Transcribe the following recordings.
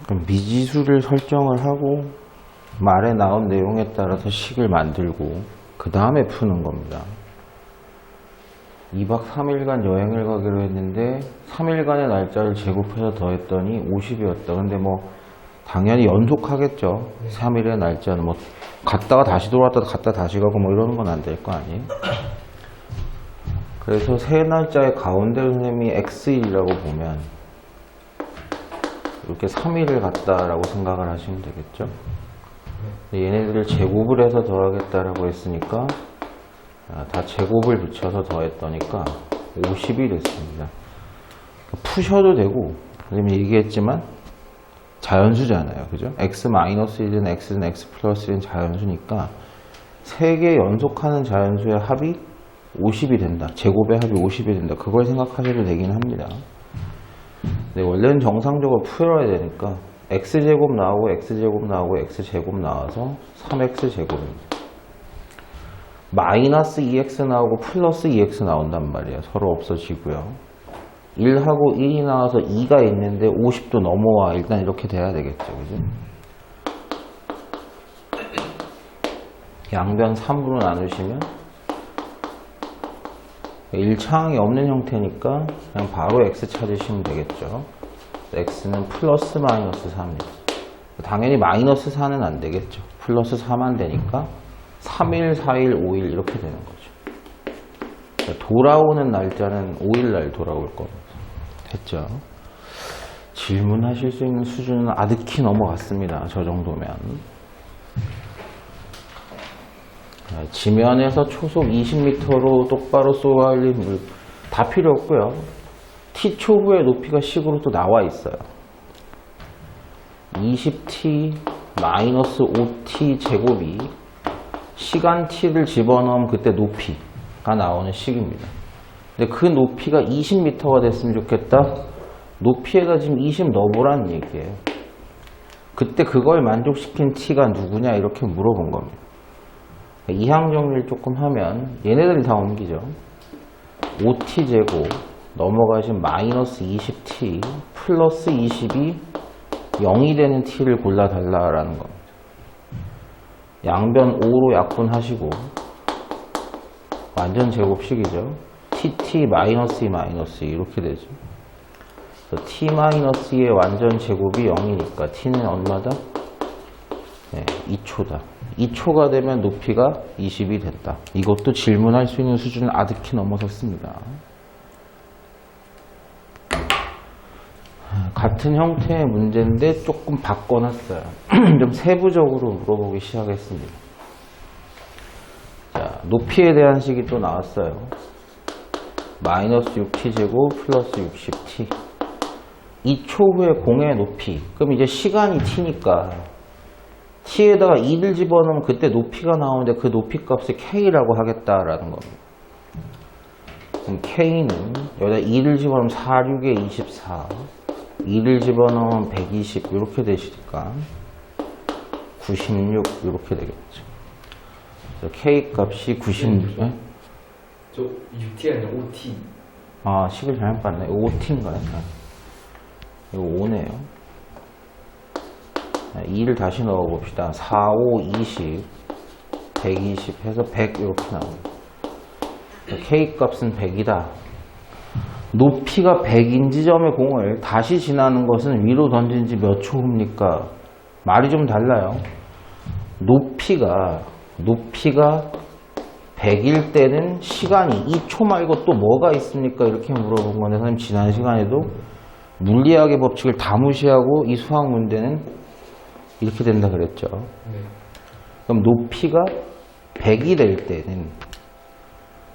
그럼 미지수를 설정을 하고 말에 나온 내용에 따라서 식을 만들고 그 다음에 푸는 겁니다. 2박 3일간 여행을 가기로 했는데 3일간의 날짜를 제곱해서 더했더니 50이었다. 근데 뭐 당연히 연속하겠죠. 3일의 날짜는 뭐 갔다가 다시 돌아왔다가 갔다 다시 가고 뭐 이러는 건 안 될 거 아니에요. 그래서 세 날짜의 가운데 선생님이 X일이라고 보면 이렇게 3일을 갔다라고 생각을 하시면 되겠죠. 얘네들을 제곱을 해서 더하겠다라고 했으니까 다 제곱을 붙여서 더했더니까 50이 됐습니다. 푸셔도 되고 선생님이 얘기했지만 자연수잖아요. 그죠? x-1은 x는 x 플러스 1은 자연수니까 3개 연속하는 자연수의 합이 50이 된다. 제곱의 합이 50이 된다. 그걸 생각하셔도 되긴 합니다. 근데 원래는 정상적으로 풀어야 되니까 x제곱 나오고 x제곱 나오고 x제곱 나와서 3x제곱입니다. 마이너스 2x 나오고 플러스 2x 나온단 말이에요. 서로 없어지고요. 1하고 1이 나와서 2가 있는데 50도 넘어와. 일단 이렇게 돼야 되겠죠. 그죠? 양변 3으로 나누시면 1차항이 없는 형태니까 그냥 바로 x 찾으시면 되겠죠. x는 플러스 마이너스 4입니다. 당연히 마이너스 4는 안 되겠죠. 플러스 4만 되니까 3일, 4일, 5일 이렇게 되는 거죠. 돌아오는 날짜는 5일날 돌아올 겁니다. 됐죠? 질문하실 수 있는 수준은 아득히 넘어갔습니다. 저 정도면. 지면에서 초속 20m로 똑바로 쏘아올린 물 다 필요 없고요. t초부의 높이가 식으로 또 나와 있어요. 20t 마이너스 5t 제곱이 시간 t를 집어넣으면 그때 높이가 나오는 식입니다. 근데 그 높이가 20m가 됐으면 좋겠다. 높이에다 지금 20 넣어보라는 얘기예요. 그때 그걸 만족시킨 t가 누구냐 이렇게 물어본 겁니다. 이항 정리를 조금 하면 얘네들이 다 옮기죠. 5t 제곱 넘어가신 마이너스 20t 플러스 20이 0이 되는 t를 골라달라라는 겁니다. 양변 5로 약분하시고 완전 제곱식이죠. tt 마이너스 2 마이너스 2 이렇게 되죠. 그래서 t 마이너스 2의 완전 제곱이 0이니까 t는 얼마다? 네, 2초다. 2초가 되면 높이가 20이 된다. 이것도 질문할 수 있는 수준을 아득히 넘어섰습니다. 같은 형태의 문제인데 조금 바꿔놨어요. 좀 세부적으로 물어보기 시작했습니다. 자, 높이에 대한 식이 또 나왔어요. 마이너스 6t제곱 플러스 60t 2초 후에 공의 높이. 그럼 이제 시간이 t니까 t에다가 2를 집어넣으면 그때 높이가 나오는데 그 높이 값을 k라고 하겠다라는 겁니다. 그럼 k는 여기다 2를 집어넣으면 4, 6에 24 2를 집어넣으면 120 이렇게 되시니까 96 이렇게 되겠죠. 그래서 k 값이 96. 네? 저 6T가 아니라 5T. 아, 식을 잘못 봤네. 5t인가요? 이거 5네요. 2를 다시 넣어봅시다. 4, 5, 20, 120 해서 100 이렇게 나옵니다. k 값은 100이다. 높이가 100인 지점의 공을 다시 지나는 것은 위로 던진 지 몇 초입니까? 말이 좀 달라요. 높이가 100일 때는 시간이 2초 말고 또 뭐가 있습니까? 이렇게 물어본 건데 선생님 지난 시간에도 물리학의 법칙을 다 무시하고 이 수학 문제는 이렇게 된다 그랬죠. 네. 그럼 높이가 100이 될 때는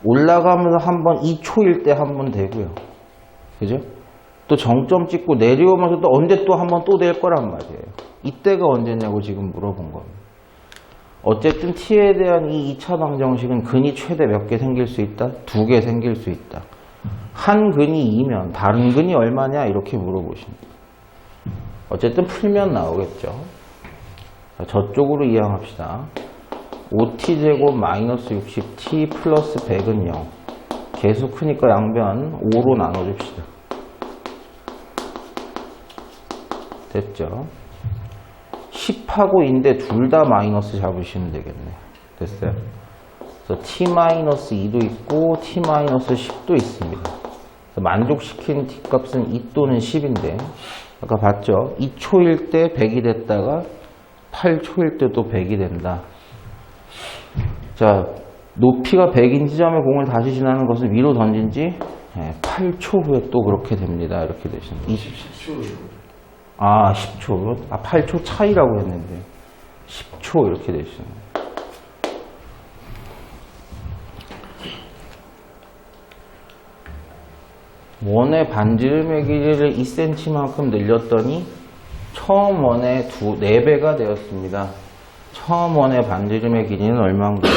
올라가면서 한번 2초일 때 한 번 되고요. 그죠? 또 정점 찍고 내려오면서 또 언제 또 한 번 또 될 거란 말이에요. 이때가 언제냐고 지금 물어본 겁니다. 어쨌든 t에 대한 이 2차 방정식은 근이 최대 몇 개 생길 수 있다? 2개 생길 수 있다. 한 근이 2면 다른 근이 얼마냐? 이렇게 물어보십니다. 어쨌든 풀면 나오겠죠. 저쪽으로 이항합시다. 5t제곱 마이너스 60t 플러스 100은 0. 개수 크니까 양변 5로 나눠줍시다. 됐죠? 10하고 인데 둘 다 마이너스 잡으시면 되겠네. 됐어요. 그래서 t-2도 있고 t-10도 있습니다. 그래서 만족시키는 t 값은 2 또는 10인데 아까 봤죠? 2초일 때 100이 됐다가 8초일 때 또 100이 된다. 자, 높이가 100인 지점에 공을 다시 지나는 것은 위로 던진 지 8초 후에 또 그렇게 됩니다. 이렇게 되시는 10초. 아, 10초. 8초 차이라고 했는데 10초 이렇게 되시는 원의 반지름의 길이를 2cm만큼 늘렸더니 처음 원의 4배가 되었습니다. 처음 원의 반지름의 길이는 얼마인가?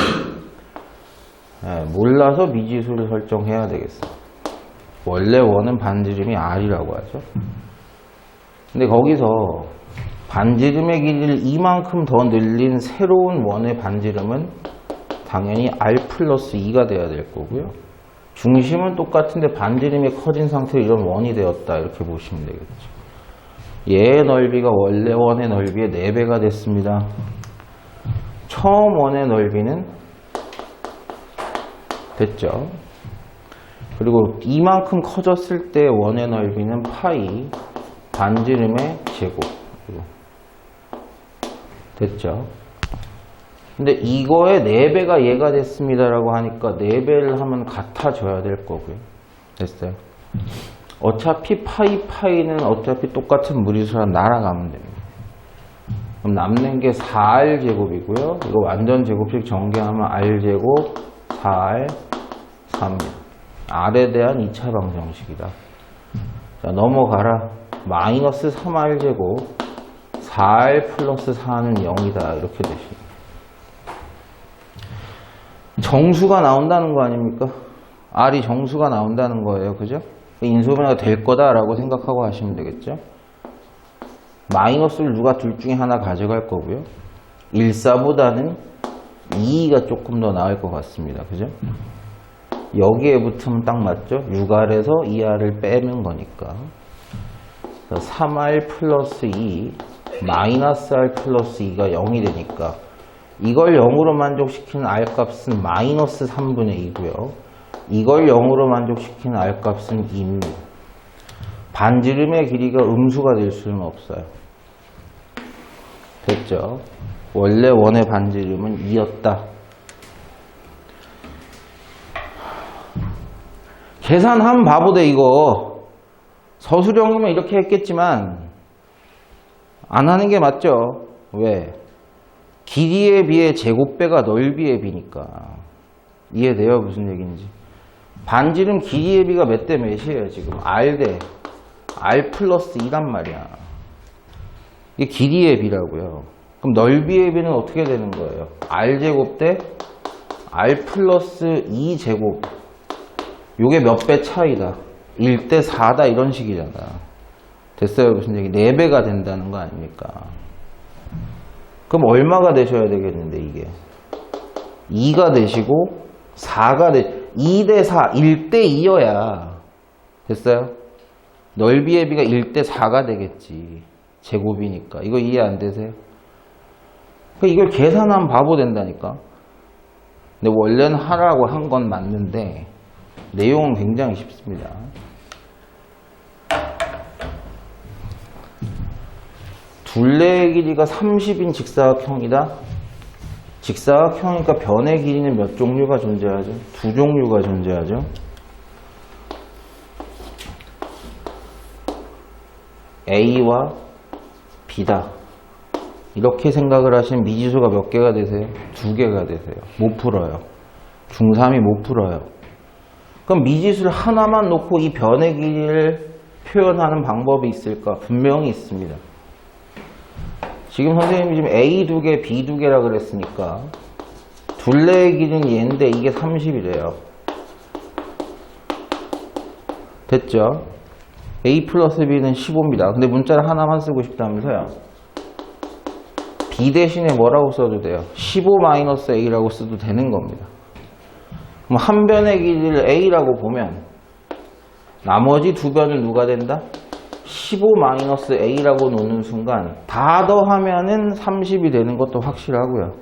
몰라서 미지수를 설정해야 되겠어. 원래 원은 반지름이 r이라고 하죠. 근데 거기서 반지름의 길이를 이만큼 더 늘린 새로운 원의 반지름은 당연히 r 플러스 2가 돼야 될 거고요. 중심은 똑같은데 반지름이 커진 상태로 이런 원이 되었다. 이렇게 보시면 되겠죠. 얘의 넓이가 원래 원의 넓이의 4배가 됐습니다. 처음 원의 넓이는 됐죠. 그리고 이만큼 커졌을 때 원의 넓이는 파이 반지름의 제곱 됐죠. 근데 이거의 4배가 얘가 됐습니다라고 하니까 4배를 하면 같아져야 될 거고요. 됐어요. 어차피 파이는 어차피 똑같은 무리수라 날아가면 됩니다. 그럼 남는 게 4r 제곱이고요. 이거 완전 제곱식 전개하면 r 제곱 4r 3이야. r에 대한 2차 방정식이다. 자, 넘어가라. 마이너스 3r 제곱 4r 플러스 4는 0이다. 이렇게 되십니다. 정수가 나온다는 거 아닙니까? r이 정수가 나온다는 거예요. 그죠? 인수분해가 될 거다라고 생각하고 하시면 되겠죠? 마이너스를 누가 둘 중에 하나 가져갈 거고요. 1사보다는 2가 조금 더 나을 것 같습니다. 그죠? 여기에 붙으면 딱 맞죠? 6r에서 2r을 빼는 거니까. 3r 플러스 2 마이너스 r 플러스 2가 0이 되니까 이걸 0으로 만족시키는 r 값은 마이너스 3분의 2고요. 이걸 0으로 만족시키는 r 값은 2입니다. 반지름의 길이가 음수가 될 수는 없어요. 됐죠? 원래 원의 반지름은 2였다. 계산하면 바보돼 이거. 서술형이면 이렇게 했겠지만 안 하는 게 맞죠? 왜? 길이에 비해 제곱배가 넓이에 비니까. 이해돼요? 무슨 얘기인지. 반지름 길이에 비가 몇 대 몇이에요 지금? r 대 r 플러스 2란 말이야. 이게 길이의 비라고요. 그럼 넓이의 비는 어떻게 되는 거예요? r 제곱 대 r 플러스 2 제곱. 요게 몇 배 차이다? 1대 4다 이런 식이잖아. 됐어요? 무슨 얘기? 4배가 된다는 거 아닙니까? 그럼 얼마가 되셔야 되겠는데 이게 2가 되시고 4가 2대 4, 1대 2여야. 됐어요? 넓이의 비가 1대 4가 되겠지. 제곱이니까. 이거 이해 안 되세요? 그러니까 이걸 계산하면 바보 된다니까. 근데 원래는 하라고 한 건 맞는데 내용은 굉장히 쉽습니다. 둘레의 길이가 30인 직사각형이다. 직사각형이니까 변의 길이는 몇 종류가 존재하죠? 2종류가 존재하죠. A와 B다. 이렇게 생각을 하시면 미지수가 몇 개가 되세요? 2개가 되세요. 못 풀어요. 중3이 못 풀어요. 그럼 미지수를 하나만 놓고 이 변의 길이를 표현하는 방법이 있을까? 분명히 있습니다. 지금 선생님이 지금 A 2개, B 2개라 그랬으니까 둘레의 길이는 얘인데 이게 30이래요. 됐죠? A 플러스 B는 15입니다. 근데 문자를 하나만 쓰고 싶다면서요. B 대신에 뭐라고 써도 돼요? 15 마이너스 A라고 써도 되는 겁니다. 그럼 한 변의 길이를 A라고 보면 나머지 두 변은 누가 된다? 15-a라고 놓는 순간 다 더하면은 30이 되는 것도 확실하고요.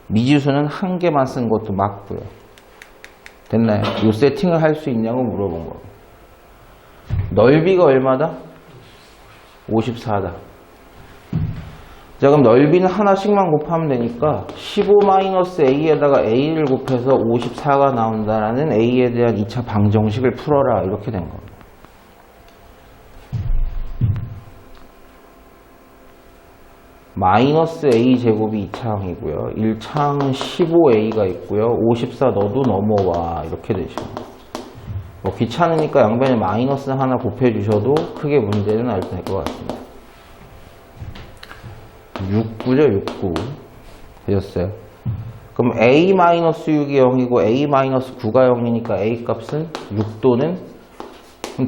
미지수는 한 개만 쓴 것도 맞고요. 됐나요? 이 세팅을 할 수 있냐고 물어본 겁니다. 넓이가 얼마다? 54다. 자, 그럼 넓이는 하나씩만 곱하면 되니까 15-a에다가 a를 곱해서 54가 나온다라는 a에 대한 2차 방정식을 풀어라 이렇게 된 겁니다. 마이너스 a 제곱이 2차항이고요. 1차항은 15a가 있고요. 54 너도 넘어와 이렇게 되십니다. 뭐 귀찮으니까 양변에 마이너스 하나 곱해주셔도 크게 문제는 안 될 것 같습니다. 6구죠, 6구. 되셨어요? 그럼 a-6이 0이고 a-9가 0이니까 a 값은 6도는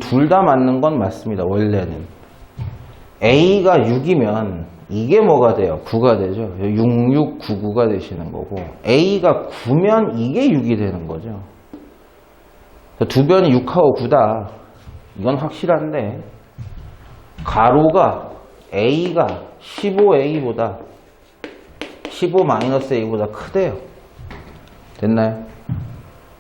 둘 다 맞는 건 맞습니다. 원래는. a가 6이면 이게 뭐가 돼요? 9가 되죠. 6699가 되시는 거고 a가 9면 이게 6이 되는 거죠. 두 변이 6하고 9다. 이건 확실한데 가로가 a가 15a보다 15-a보다 크대요. 됐나요?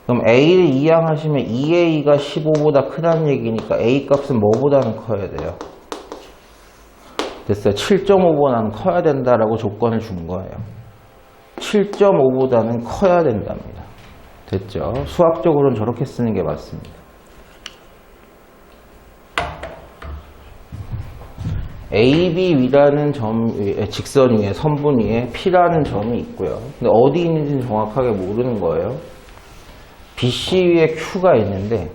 그럼 a를 이항하시면 2a가 15보다 크다는 얘기니까 a 값은 뭐보다는 커야 돼요? 됐어요. 7.5보다는 커야 된다라고 조건을 준 거예요. 7.5보다는 커야 된답니다. 됐죠? 수학적으로는 저렇게 쓰는 게 맞습니다. AB 위라는 점, 직선 위에, 선분 위에 P라는 점이 있고요. 근데 어디 있는지는 정확하게 모르는 거예요. BC 위에 Q가 있는데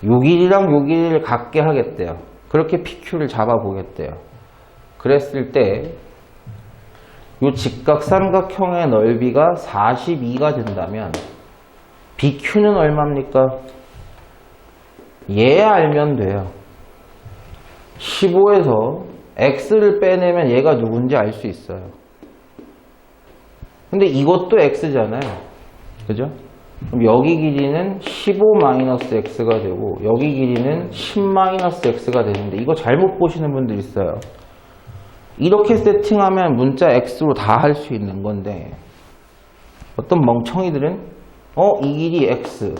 요 길이랑 요 길이를 같게 하겠대요. 그렇게 PQ를 잡아보겠대요. 그랬을 때 요 직각삼각형의 넓이가 42가 된다면 BQ는 얼마입니까? 얘 알면 돼요. 15에서 X를 빼내면 얘가 누군지 알 수 있어요. 근데 이것도 X잖아요. 그죠? 그럼 여기 길이는 15-X가 되고 여기 길이는 10-X가 되는데 이거 잘못 보시는 분들 있어요. 이렇게 세팅하면 문자 X로 다 할 수 있는 건데 어떤 멍청이들은 이 길이 X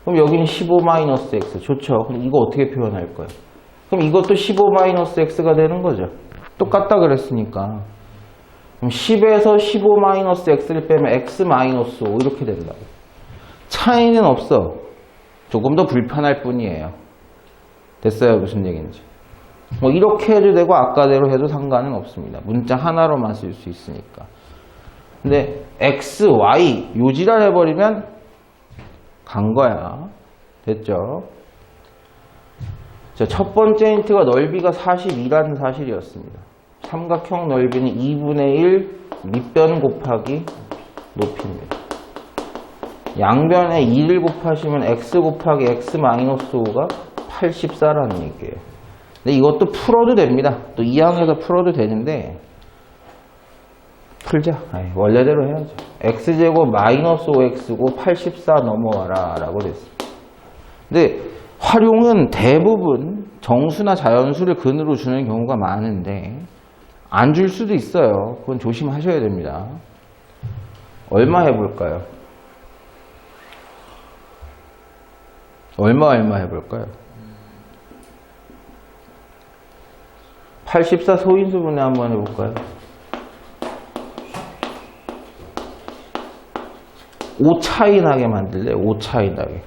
그럼 여기는 15-X 좋죠. 그럼 이거 어떻게 표현할 거예요? 그럼 이것도 15-X가 되는 거죠. 똑같다 그랬으니까 그럼 10에서 15-X를 빼면 X-5 이렇게 된다고. 차이는 없어. 조금 더 불편할 뿐이에요. 됐어요? 무슨 얘기인지. 뭐 이렇게 해도 되고 아까대로 해도 상관은 없습니다. 문자 하나로만 쓸 수 있으니까. 근데 X, Y 요지랄 해버리면 간 거야. 됐죠? 자, 첫 번째 힌트가 넓이가 42라는 사실이었습니다. 삼각형 넓이는 2분의 1 밑변 곱하기 높이입니다. 양변에 2를 곱하시면 x 곱하기 x-5가 84라는 얘기예요. 근데 이것도 풀어도 됩니다. 또 2항에서 풀어도 되는데 풀자. 원래대로 해야죠. x제곱 마이너스 5x고 84 넘어와라 라고 됐습니다. 근데 활용은 대부분 정수나 자연수를 근으로 주는 경우가 많은데 안 줄 수도 있어요. 그건 조심하셔야 됩니다. 얼마 해볼까요? 얼마 해볼까요? 84 소인수분해 한번 해볼까요? 5 차이 나게 만들래요. 5 차이 나게.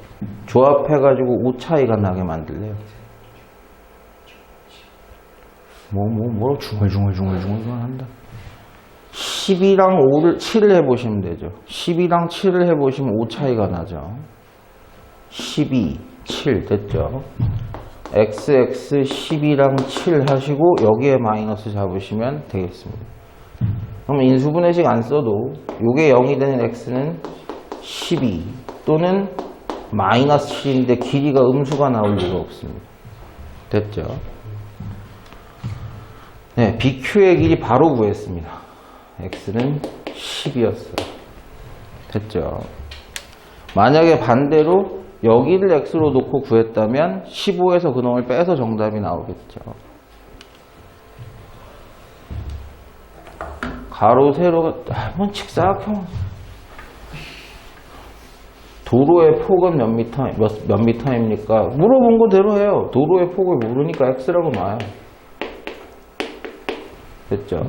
조합해가지고 5 차이가 나게 만들래요. 뭐라고 중얼중얼 한다. 10이랑 5를 7을 해보시면 되죠. 10이랑 7을 해보시면 5 차이가 나죠. 12, 7 됐죠. XX 12랑 7 하시고 여기에 마이너스 잡으시면 되겠습니다. 그럼 인수분해식 안 써도 요게 0이 되는 X는 12 또는 마이너스 7인데 길이가 음수가 나올 리가 없습니다. 됐죠? 네, BQ의 길이 바로 구했습니다. X는 10이었어요. 됐죠? 만약에 반대로 여기를 x로 놓고 구했다면 15에서 그놈을 빼서 정답이 나오겠죠. 가로 세로가 한번 직사각형. 도로의 폭은 몇 미터입니까? 물어본 거대로 해요. 도로의 폭을 모르니까 x라고 놔요. 됐죠?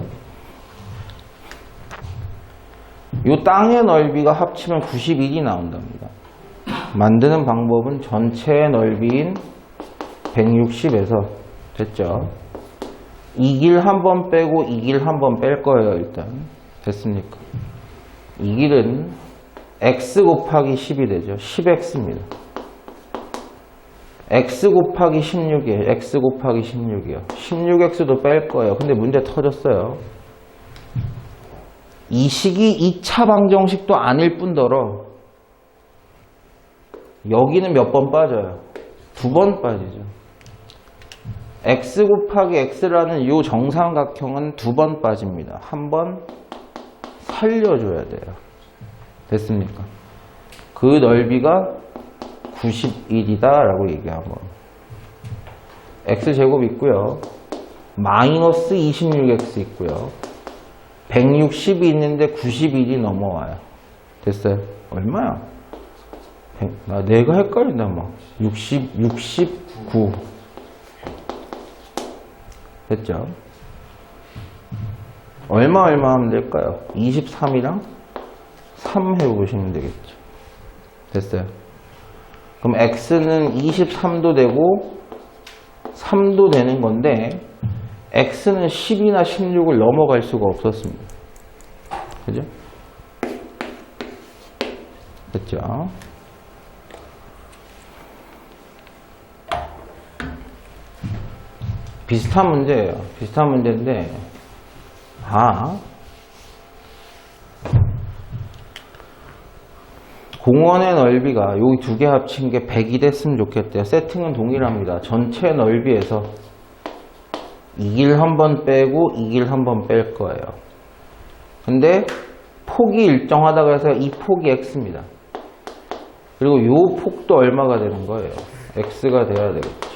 이 땅의 넓이가 합치면 91이 나온답니다. 만드는 방법은 전체의 넓이인 160에서 됐죠? 이 길 한 번 빼고 이 길 한 번 뺄 거예요. 일단 됐습니까? 이 길은 x 곱하기 10이 되죠. 10x입니다. x 곱하기 16이에요. x 곱하기 16이요. 16x도 뺄 거예요. 근데 문제 터졌어요. 이 식이 2차 방정식도 아닐 뿐더러 여기는 몇 번 빠져요? 2번 빠지죠. x 곱하기 x라는 이 정삼각형은 2번 빠집니다. 한 번 살려줘야 돼요. 됐습니까? 그 넓이가 91이다 라고 얘기하고 x제곱 있고요. 마이너스 26x 있고요. 160이 있는데 91이 넘어와요. 됐어요? 얼마야? 내가 헷갈린다 막. 69 됐죠? 얼마 하면 될까요? 23이랑 3 해보시면 되겠죠. 됐어요? 그럼 x는 23도 되고 3도 되는 건데 x는 10이나 16을 넘어갈 수가 없었습니다. 그죠? 됐죠? 비슷한 문제예요. 비슷한 문제인데 공원의 넓이가 여기 두 개 합친 게 100이 됐으면 좋겠대요. 세팅은 동일합니다. 전체 넓이에서 이 길 한 번 빼고 이 길 한 번 뺄 거예요. 근데 폭이 일정하다고 해서 이 폭이 x입니다. 그리고 이 폭도 얼마가 되는 거예요? x가 돼야 되겠죠.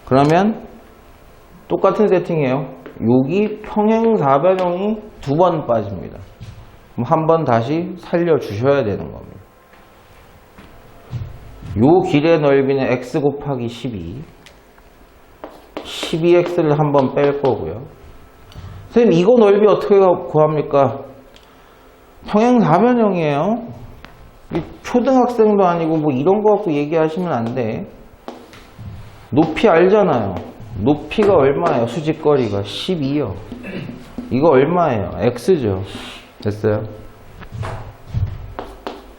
그러면 똑같은 세팅이에요. 여기 평행사변형이 2번 빠집니다. 그럼 한 번 다시 살려주셔야 되는 겁니다. 요 길의 넓이는 x 곱하기 12. 12x를 한 번 뺄 거고요. 선생님 이거 넓이 어떻게 구합니까? 평행사변형이에요. 초등학생도 아니고 뭐 이런 거 갖고 얘기하시면 안 돼. 높이 알잖아요. 높이가 얼마예요? 수직거리가 12요. 이거 얼마예요? x죠. 됐어요?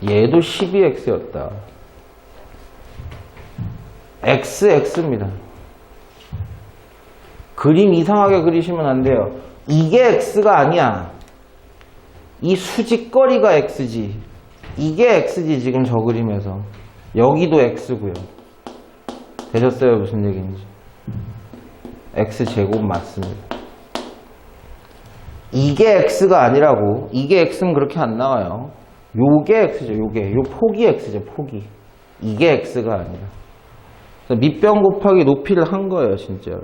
얘도 12x였다. x입니다. 그림 이상하게 그리시면 안 돼요. 이게 x가 아니야. 이 수직거리가 x지. 이게 x지 지금 저 그림에서. 여기도 x고요. 되셨어요? 무슨 얘기인지. x제곱 맞습니다. 이게 x가 아니라고. 이게 x는 그렇게 안 나와요. 요게 x죠. 요게. 요 폭이 x죠. 폭이. 이게 x가 아니라. 밑변 곱하기 높이를 한 거예요. 진짜로.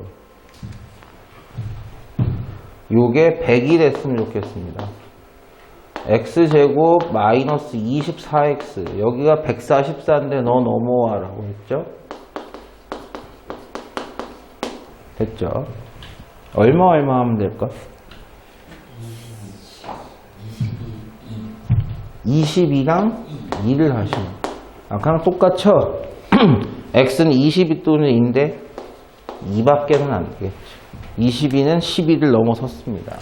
요게 100이 됐으면 좋겠습니다. x제곱 마이너스 24x. 여기가 144인데 너 넘어와라고 했죠? 됐죠? 얼마 하면 될까? 22랑 2를 하시면 아까랑 똑같죠? x는 22 또는 2인데 2밖에는 안 되겠죠. 22는 12를 넘어섰습니다.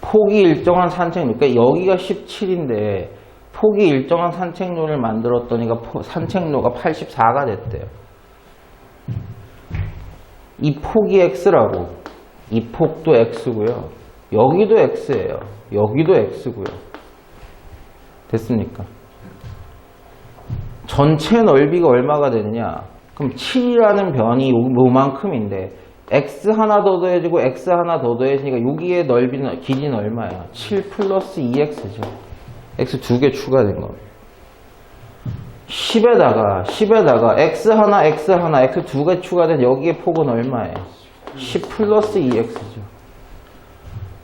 폭이 일정한 산책로, 그러니까 여기가 17인데 폭이 일정한 산책로를 만들었더니가 산책로가 84가 됐대요. 이 폭이 x라고. 이 폭도 x고요. 여기도 x예요. 여기도 x고요. 됐습니까? 전체 넓이가 얼마가 되느냐? 그럼 7이라는 변이 요만큼인데 x 하나 더 더해지고 x 하나 더 더해지니까 여기에 넓이는 길이는 얼마야? 7 플러스 2x죠. x 두 개 추가된 겁니다. 10에다가 x 하나 x 두 개 추가된 여기에 폭은 얼마예요? 10 플러스 2x죠.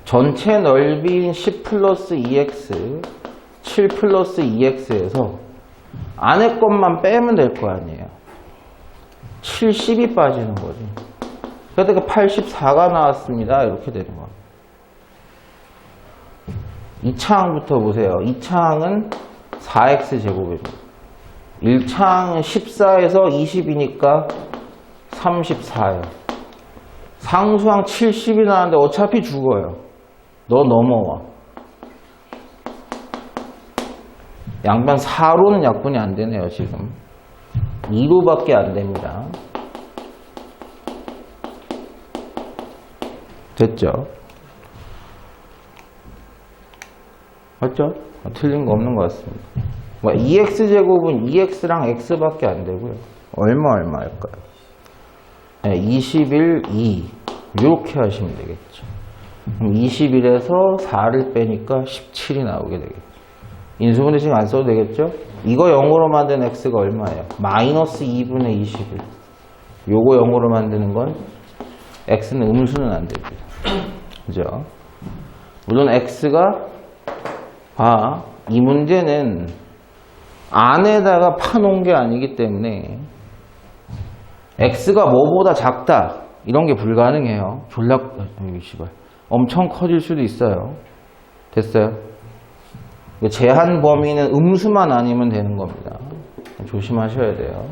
전체 넓이인 10 플러스 2x 7 플러스 2x에서 안에 것만 빼면 될 거 아니에요. 7, 10이 빠지는 거지. 그러니까 84가 나왔습니다. 이렇게 되는 거예요. 2차항부터 보세요. 2차항은 4x 제곱입니다. 1차항은 14에서 20이니까 34예요. 상수항 70이 나왔는데 어차피 죽어요. 너 넘어와. 양변 4로는 약분이 안 되네요, 지금. 2로밖에 안 됩니다. 됐죠? 맞죠? 틀린 거 없는 것 같습니다. 2x제곱은 2x랑 x밖에 안 되고요. 얼마일까요? 네, 21, 2 이렇게 하시면 되겠죠. 그럼 21에서 4를 빼니까 17이 나오게 되겠죠. 인수분해 지금 안 써도 되겠죠? 이거 0으로 만든 x가 얼마예요? 마이너스 2분의 21. 요거 0으로 만드는 건 x는 음수는 안 됩니다. 그죠? 물론 x가 이 문제는 안에다가 파놓은 게 아니기 때문에 x가 뭐보다 작다 이런 게 불가능해요. 엄청 커질 수도 있어요. 됐어요? 제한 범위는 음수만 아니면 되는 겁니다. 조심하셔야 돼요.